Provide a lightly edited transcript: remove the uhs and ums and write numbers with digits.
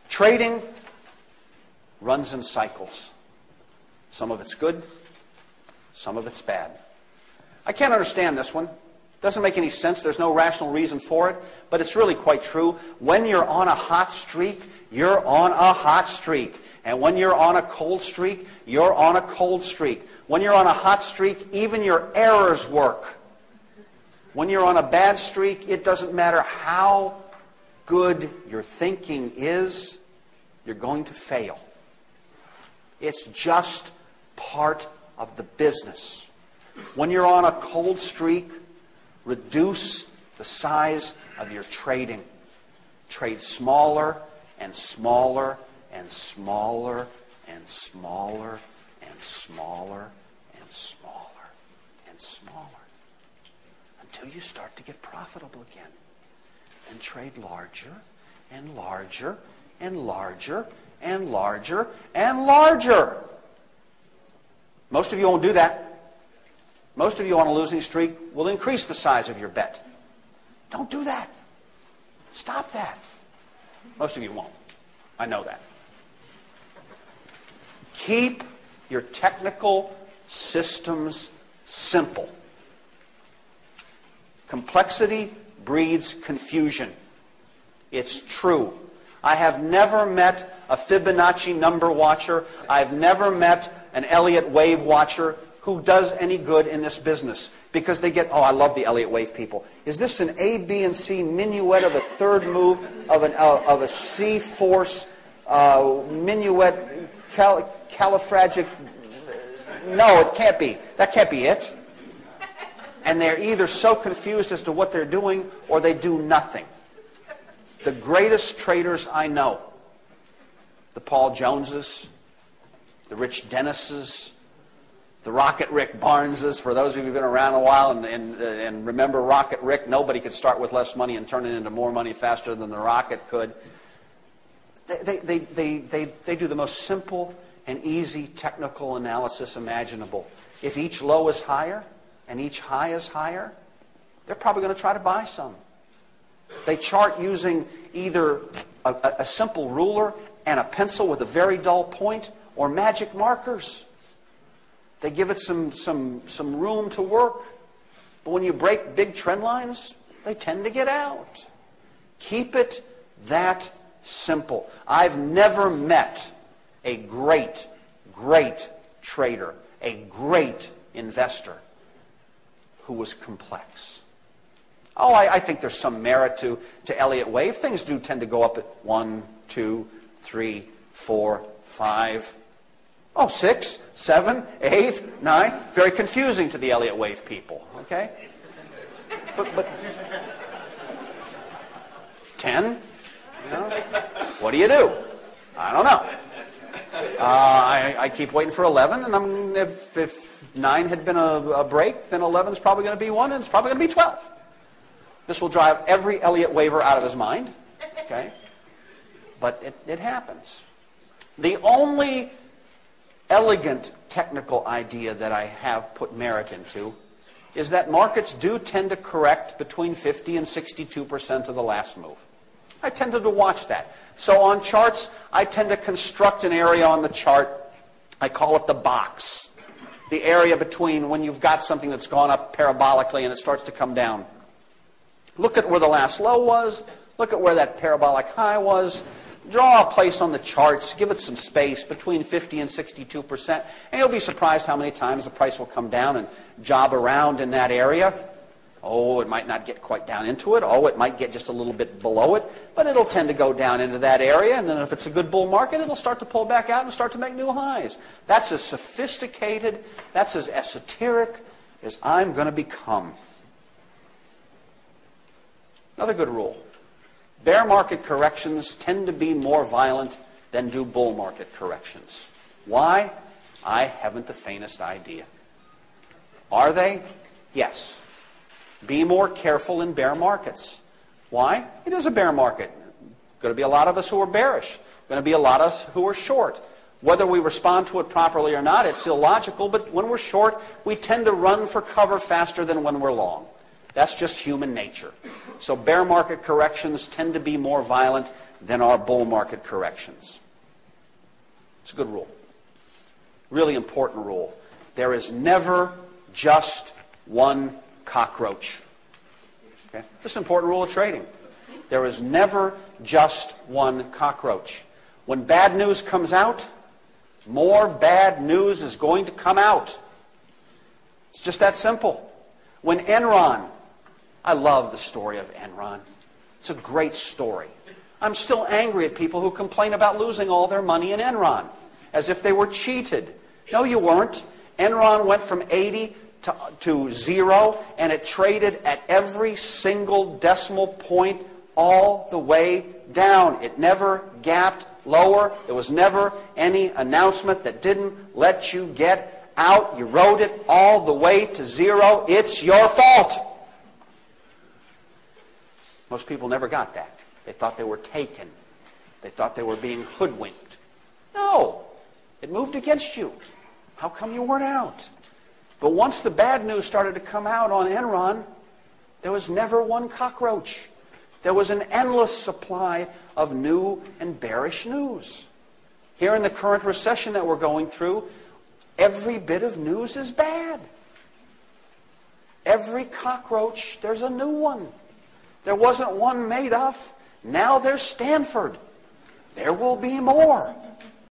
Trading runs in cycles. Some of it's good, some of it's bad. I can't understand this one. Doesn't make any sense. There's no rational reason for it, but it's really quite true. When you're on a hot streak, you're on a hot streak. And when you're on a cold streak, you're on a cold streak. When you're on a hot streak, even your errors work. When you're on a bad streak, it doesn't matter how good your thinking is, you're going to fail. It's just part of the business. When you're on a cold streak, reduce the size of your trading. Trade smaller and smaller and smaller and smaller and smaller and smaller and smaller until you start to get profitable again. And trade larger and larger and larger and larger and larger. Most of you won't do that. Most of you on a losing streak will increase the size of your bet. Don't do that. Stop that. Most of you won't. I know that. Keep your technical systems simple. Complexity breeds confusion. It's true. I have never met a Fibonacci number watcher. I've never met an Elliott wave watcher who does any good in this business. Because they get, oh, I love the Elliott wave people. Is this an A, B, and C minuet of a third move of a C force minuet califragic? No, it can't be. That can't be it. And they're either so confused as to what they're doing or they do nothing. The greatest traders I know, the Paul Joneses, the Rich Dennises, the Rocket Rick Barneses, for those of you who've been around a while and remember Rocket Rick, nobody could start with less money and turn it into more money faster than the Rocket could. They do the most simple and easy technical analysis imaginable. If each low is higher and each high is higher, they're probably going to try to buy some. They chart using either a simple ruler and a pencil with a very dull point or magic markers. They give it some room to work. But when you break big trend lines, they tend to get out. Keep it that simple. I've never met a great, great trader, a great investor who was complex. Oh, I think there's some merit to Elliott wave. Things do tend to go up at 1, 2, 3, 4, 5. Oh, 6, 7, 8, 9. Very confusing to the Elliott wave people, okay? But 10? You know? What do you do? I don't know. I keep waiting for 11, and if 9 had been a break, then 11 is probably going to be 1, and it's probably going to be 12. This will drive every Elliott waver out of his mind, okay? But it happens. The only elegant technical idea that I have put merit into is that markets do tend to correct between 50 and 62% of the last move. I tended to watch that. So on charts, I tend to construct an area on the chart. I call it the box. The area between when you've got something that's gone up parabolically and it starts to come down. Look at where the last low was. Look at where that parabolic high was. Draw a place on the charts. Give it some space between 50 and 62%. And you'll be surprised how many times the price will come down and job around in that area. Oh, it might not get quite down into it. Oh, it might get just a little bit below it. But it'll tend to go down into that area. And then if it's a good bull market, it'll start to pull back out and start to make new highs. That's as sophisticated, that's as esoteric as I'm going to become. Another good rule. Bear market corrections tend to be more violent than do bull market corrections. Why? I haven't the faintest idea. Are they? Yes. Be more careful in bear markets. Why? It is a bear market. Going to be a lot of us who are bearish. Going to be a lot of us who are short. Whether we respond to it properly or not, it's illogical, but when we're short, we tend to run for cover faster than when we're long. That's just human nature. So bear market corrections tend to be more violent than our bull market corrections. It's a good rule. Really important rule. There is never just one cockroach. Okay? This is an important rule of trading. There is never just one cockroach. When bad news comes out, more bad news is going to come out. It's just that simple. When Enron, I love the story of Enron. It's a great story. I'm still angry at people who complain about losing all their money in Enron, as if they were cheated. No, you weren't. Enron went from 80 to 0, and it traded at every single decimal point all the way down. It never gapped lower. There was never any announcement that didn't let you get out. You rode it all the way to 0. It's your fault. Most people never got that. They thought they were taken. They thought they were being hoodwinked. No. It moved against you. How come you weren't out? But once the bad news started to come out on Enron, there was never one cockroach. There was an endless supply of new and bearish news. Here in the current recession that we're going through, every bit of news is bad. Every cockroach, there's a new one. There wasn't one Madoff. Now there's Stanford. There will be more.